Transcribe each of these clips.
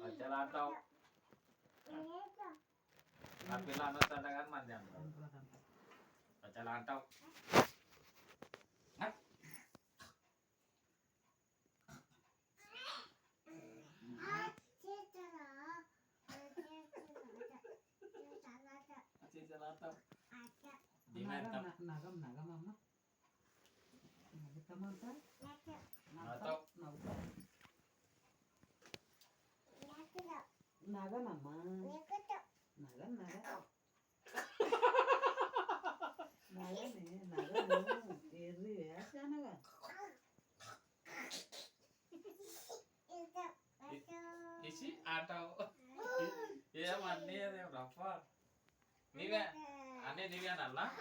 Acala atau tapi lama tandangan manjang. Acala atau isi atau ya mana ya berapa? Ni kan, aneh ni kan Allah.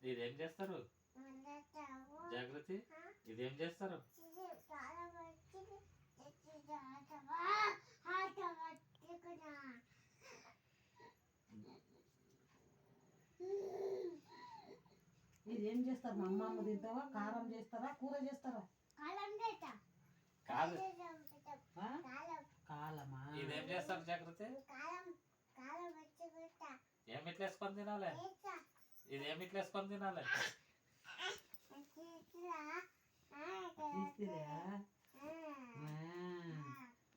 ఇదేం చేస్తారు జాగృతి ఇదేం చేస్తారు ఇదేం చేస్తారు మా అమ్మ తింటావా కారం చేస్తారా కూర చేస్తారా కాదు కాలమా ఇదేం చేస్తారు జాగృతి ఏమి ఇట్లా వేసుకొని తినాలి ఇదేమి ఇట్లా వేసుకొని తినాలి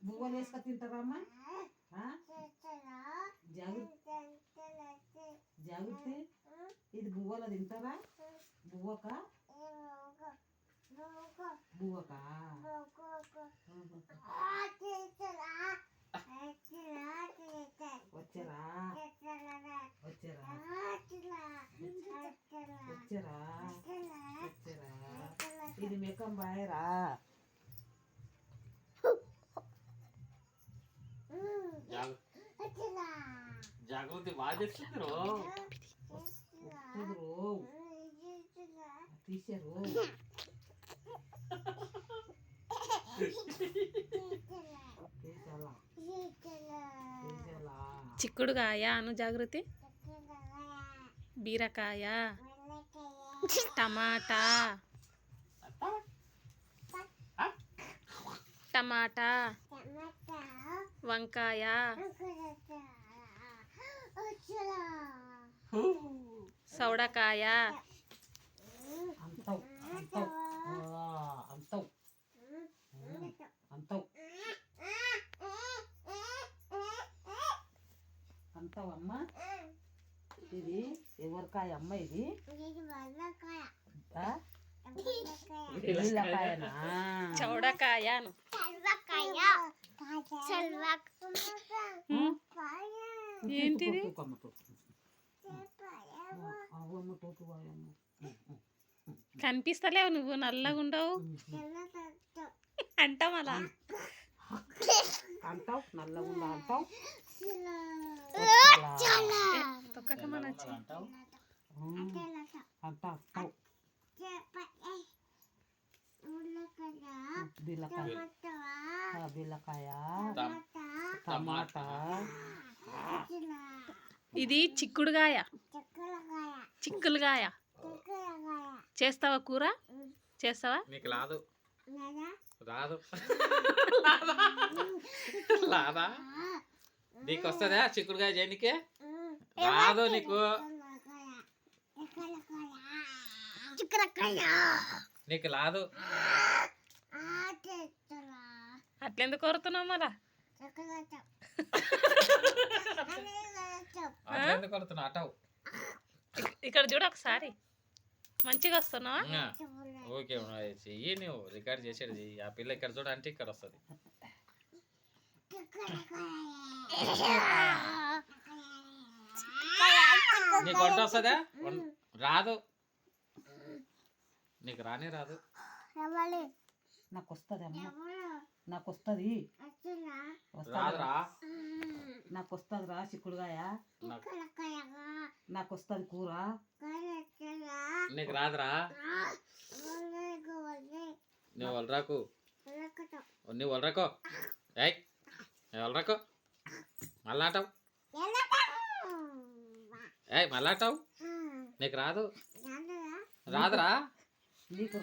బువ్వలు వేసుక తింటారమ్మా జాగ్రత్త ఇది బువ్వలు తింటారా బువ్వకా బువ్వకా వచ్చారా వచ్చారా వచ్చారా వచ్చారా ఇది మెకం బాయరా జాగృతి బాగా చేస్తున్నారు తీసారు చిక్కుడుకాయ అను జాగృతి బీరకాయ టమాటా టమాటా వంకాయ సౌడకాయ అంతవమ్మా ఇది ఎవరికాయ అమ్మ ఇది నీళ్ళకాయనా చౌడకాయ ఏంటిది కనిపిస్తలేవు నువ్వు నల్లగా ఉండవు అంటావు అలా అంటావు నల్లగా ఉందా అంటావు తొక్కకమని అంటావు అంటావు బీరకాయ బీరకాయ టమాటా ఇది చిక్కుడుకాయ చిక్కుడుకాయ చేస్తావా కూర చేస్తావా నీకు రాదు రాదు రాదా నీకు వస్తుందా చిక్కుడుకాయ చేయనికే రాదు నీకు నీకు రాదు అట్లెందుకు కోరుతున్నావు మళ్ళా ఎందుకు కొడుతున్నా అటావు ఇక్కడ చూడు ఒకసారి మంచిగా వస్తున్నావా ఓకే చెయ్యి నువ్వు రికార్డ్ చేసేది చెయ్యి. ఆ పిల్ల ఇక్కడ చూడ అంటే ఇక్కడ వస్తుంది. నీకు వంట వస్తుందా? రాదు, నీకు రానే రాదు. నాకు వస్తుంది అమ్మ, నాకు వస్తుంది, రాదురా, నాకు వస్తుంది రా చిక్కుడుగాయ, నాకు వస్తుంది కూర. నీకు రాదురా, నువ్వు వలరాకు, నువ్వు వలరాకో, ఏయ్ వలరాకో, మళ్ళా అంటావు, ఏయ్ మళ్ళా అంటావు. నీకు రాదు, రాదురా, నీకు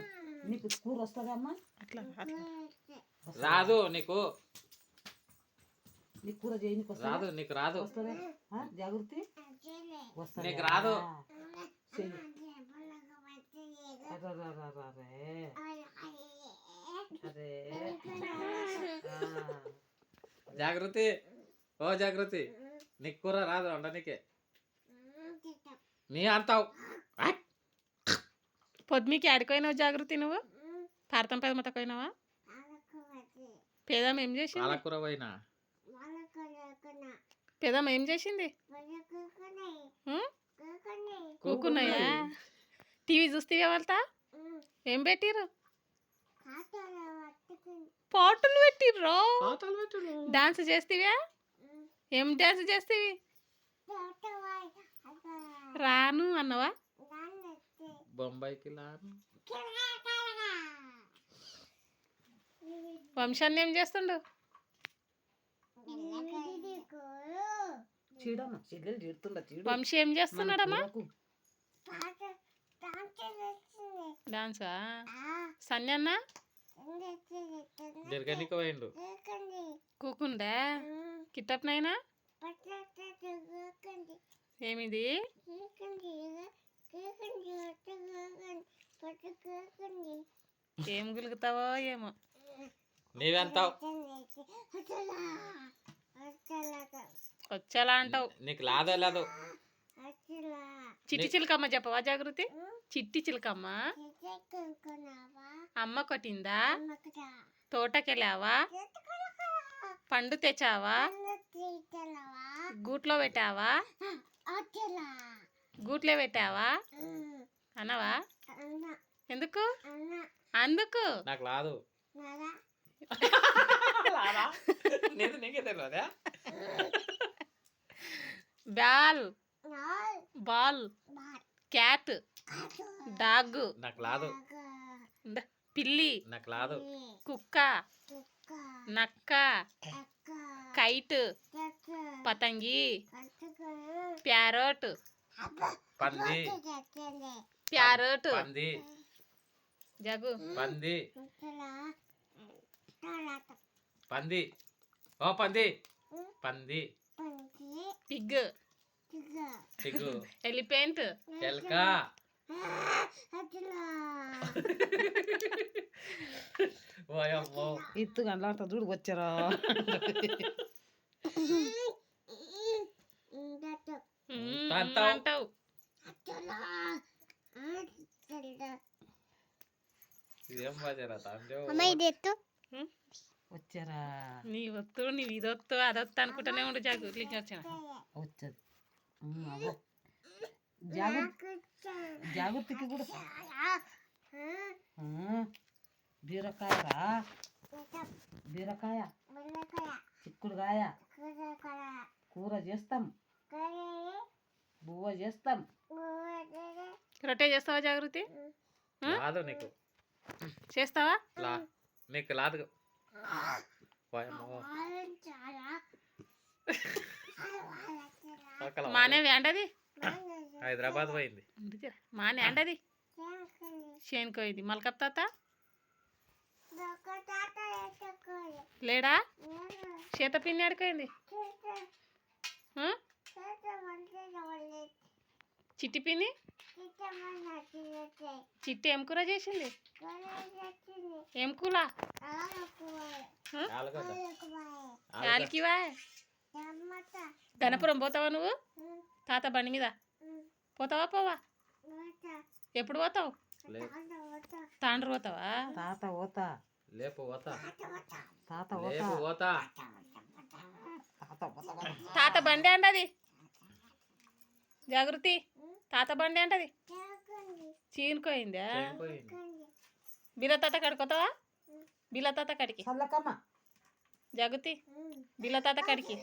నీకు కూర వస్తుంది అమ్మ, అట్లా అట్లా రాదు నీకు, నీకు కూర చేయనికి రాదు, నీకు రాదు, వస్తుంది. జాగృతి వస్తుంది, నీకు రాదు. అరే జాగృతి, ఓ జాగృతి, నీకు కూర రాదు వండనీకే, నీ అంటావు. పొద్దుమికి ఆడిపోయినావు జాగృతి, నువ్వు పార్థం పెదమత పోయినావా? పేదమ్మ ఏం చేసింది? పాలకూర పోయినా, పేదమ్మ ఏం చేసింది? కూకున్నాయా? టీవీ చూస్తేవే వాళ్ళ ఏం పెట్టిర్రు? పాటలు పెట్టిర్రు. డాన్స్ చేస్తేవా? ఏం డాన్స్ చేస్తేవి? రాను అన్నవా? బొంబాయికి లాను. వంశాన్ని ఏం చేస్తుండు? చీడమ్మ చెల్లెలు చీడుతుండ చీడు. వంశీ ఏం చేస్తున్నాడమ్మా? డాన్సా? సన్యన్న జరగనీకి పోయిండు. కూకుండే కిట్టప్నైనా ఏమిది? ఏం గులుగుతావో ఏమో. నీవెంతావు? వచ్చేలా అంటావు. నీకు లాదో లేదు. చిట్టి చిలకమ్మ చెప్పవా జాగృతి? చిట్టి చిలకమ్మ అమ్మ కొట్టిందా? తోటకెళ్ళావా? పండు తెచ్చావా? గూట్లో పెట్టావా? గూట్లో పెట్టావా అనవా? ఎందుకు? అందుకు నాకు లాదు. నీకే తెలియదా? బాల్ బాల్ క్యాట్ డాగ్ నాకు లాదు. పిల్లి నాకు లాదు. కుక్క నక్క కైట్ పతంగి ప్యారోట్ పంది ప్యారోట్ పంది జగు పంది పంది ఓ పంది పంది పిగ్ పిగ్గు ఎలిఫెంట్ ఎలక ఓయమ్మో ఇత్తు గంటలాడుతా చూడు వచ్చారా. అంటావు. ఇదేం బాజారా తాంజో వచ్చారా. నీ వత్తు నీవు ఇదొత్తు అదొత్తు అనుకుంటూనే ఉండు జాగు ఇట్లకి వచ్చిన వచ్చేది జాగృతికి కూడా బీరకాయరా, బీరకాయ చిక్కుడుకాయ కూర చేస్తాం, బువ్వ చేస్తాం. రొట్టె చేస్తావా జాగృతి? లాదు నీకు. చేస్తావా? నీకు లాదు. ఓయమ్మో మానే వేండది హైదరాబాద్ పోయింది. మానే అండది చేనుకోయింది. మల్కప్ తాత లేడా? చేత పిన్ని ఆడుకోయింది. చిట్టి పిన్ని చిట్టి ఏం కూర చేసింది? ఏం కూర? యాలికివా? గణపురం పోతావా నువ్వు? తాత బండి మీద పోతావా? పోవా? ఎప్పుడు పోతావు? తాండ్రు పోతావా? తాత పోతా, లేపు పోతా, తాత పోతా, లేపు పోతా. తాత పోతా. తాత బండి అంటది. జాగృతి, తాత బండి అంటది. చీనుకోయిందా? పోయింది. బిల్ల తాత కాడికి పోతావా? బిల్ల తాత కాడికి. చల్లకమ్మ జాగృతి, బిల్ల తాత కాడికి.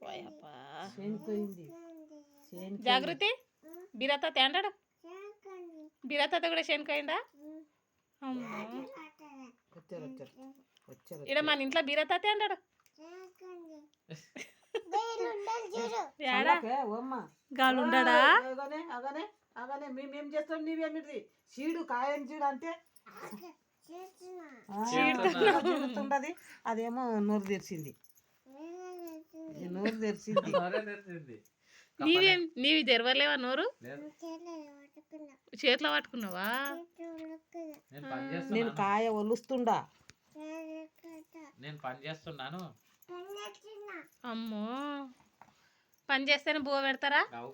ఓయప్పా. చేనిపోయింది. జాగృతి, బిల్ల తాత అంటాడు. బిల్ల తాత కూడా చేనుకోయిందా? అమ్మో, వచ్చారు వచ్చారు వచ్చారు. ఇక్కడ మన ఇంట్లో బీర తాత అంటాడు. ఏడా చల్లకే ఓమ్మ. గాలు ఉండడా? అగనే అగనే అగనే మేమేం చేస్తాం, నీవేమిటి చీడు కాయని చీడు అంటే చీడుతుండది. అదేమో నోరు తెరిచింది, నోరు తెరిచింది. నీవి తెరవలేవా నోరు? చేతిలో పట్టుకున్నావా? నేను కాయ ఒలుస్తుండా. నేను పని చేస్తున్నాను. అమ్మో, పని చేస్తేనే బువ్వ పెడతారా? కావు.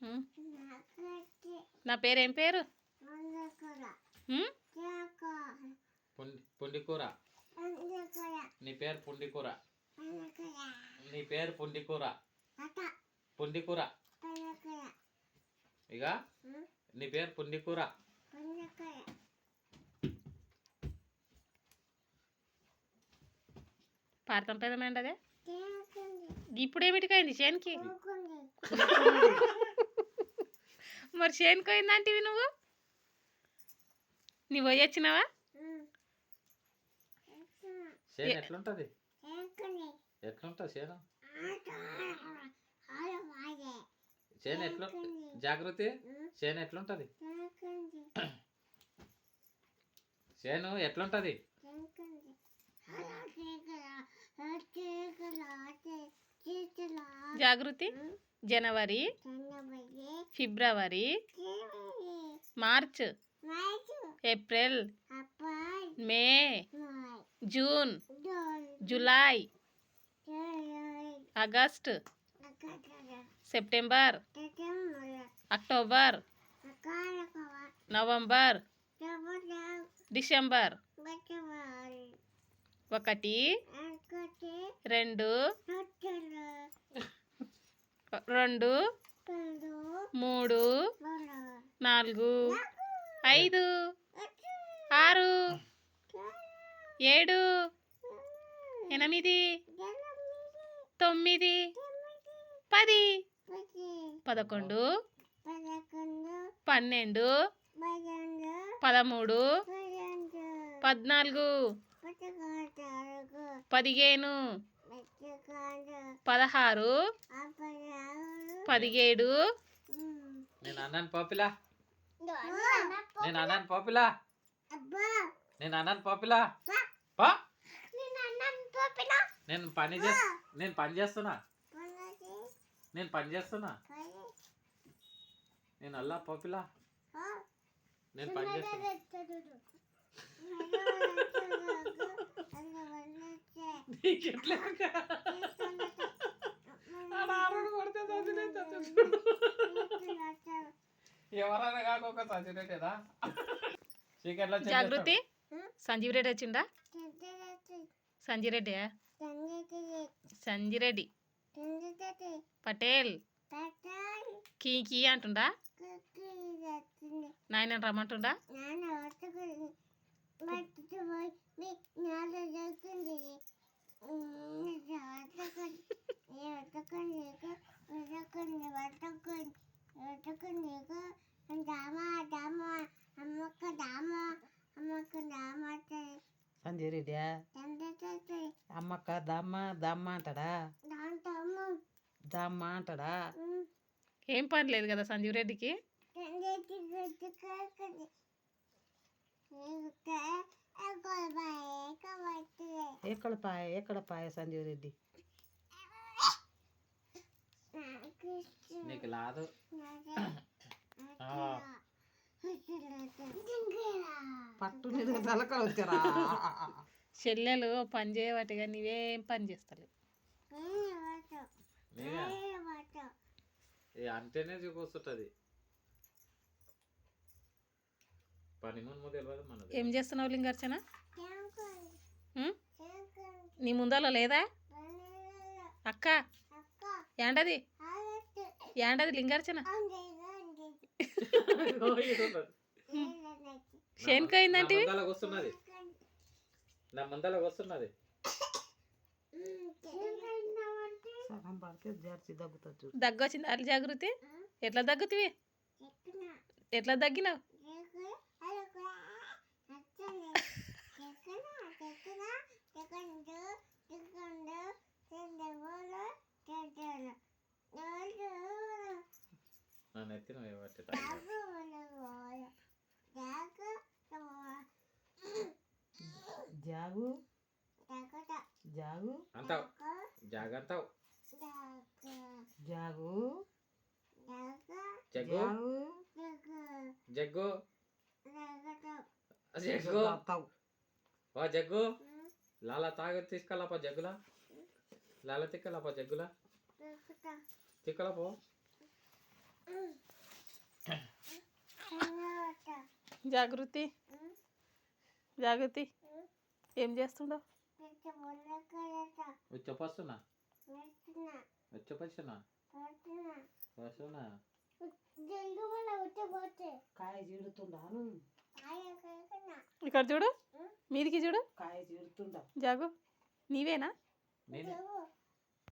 ఉం? నా పేరు ఏం పేరు? ఉం? పుండికూర. నీ పేరు పుండికూర. నీ పేరు పుండికూర. పుండికూర. ఇక నీ పేరు పుండికూర. పాడతాం పెదమండి అదే. ఇప్పుడేమిటికైంది చేనికి? మరి చేనుకోయిందంటివి నువ్వు? నీ పోయి వచ్చినావా? చేను ఎట్లుంటది? ఎట్లుంటది చేను? చేను ఎట్లా? జాగృతి, చేను ఎట్లుంటది? చేను ఎట్లుంటది? జాగృతి, జనవరి, ఫిబ్రవరి, March, April, May, June, July, August, September, October, November, December. 1, 2, 2, 3, 4, 5, 6, 7, 8, 9, 10, 11, 12, 13, 14, 15, 16, 17. నేను అన్నాను పాపిలా. నేను అన్నాను పాపిలా. నేను అన్నాను పాపిలా. పా. నేను పని చేస్తున్నా. నేను పని చేస్తున్నా. నేను అల్లా పాపిలా. నేను పని చేస్తున్నా. ఎవరైనా కాక చచ్చినట్టేదా? జాగృతి, సంజీవ్ రెడ్డి వచ్చిందా? సంజీరెడ్డి, సంజిరెడ్డి, పటేల్, కీ అంటుండా? నాయన రమ్మంటుండా? సంజయ్ రెడ్డి అమ్మక్క దమ్మ దమ్మ అంటాడా? దమ్మ అంటాడా? ఏం పని లేదు కదా సంజీవ్ రెడ్డికి? ఎక్కడ పాయ సంజయ్ రెడ్డి? నీకు లాదు. పట్టు మీద తలకలు వచ్చారా? చెల్లెలు పని చేయబట్టిగా నీవేం పని చేస్తలేవు. నేనే అంటేనే కూర్చుంటుంది పని ముందు తెలియదు మనది. ఏం చేస్తున్నావు లింగార్చన? నీ ముందర లేదా అక్క? ఏంటది ఏంటది లింగార్చన? శేన్కైందంటే వస్తున్నది నా ముందరకు వస్తున్నది. సగం పడితే జర్చి దగ్గుతుంది చూడు. దగ్గు వచ్చింది. అది జాగృతి ఎట్లా దగ్గుతివి? ఎట్లా దగ్గినావు? నా నెత్తిన పట్టి జాగు జాగు అంటావు జాగంటావు జాగు జగ్గు జాగు జగ్గు జగ్గు తాగుతావు. ఓ జగ్గు లాలా తాగ తీసుకెళ్ళపో జగ్గులా లాలా తిక్కలపో జగ్గులా తిక్కలపో. జాగృతి జాగృతి ఏం చేస్తుండవు? వచ్చేపస్తున్నా వచ్చేపస్తున్నా వస్తున్నా. కాయ చీడుతుండాను. ఇక్కడ చూడు, మీదికి చూడు. కాయ చీడుతుండా. జాగు నీవేనా? నేనే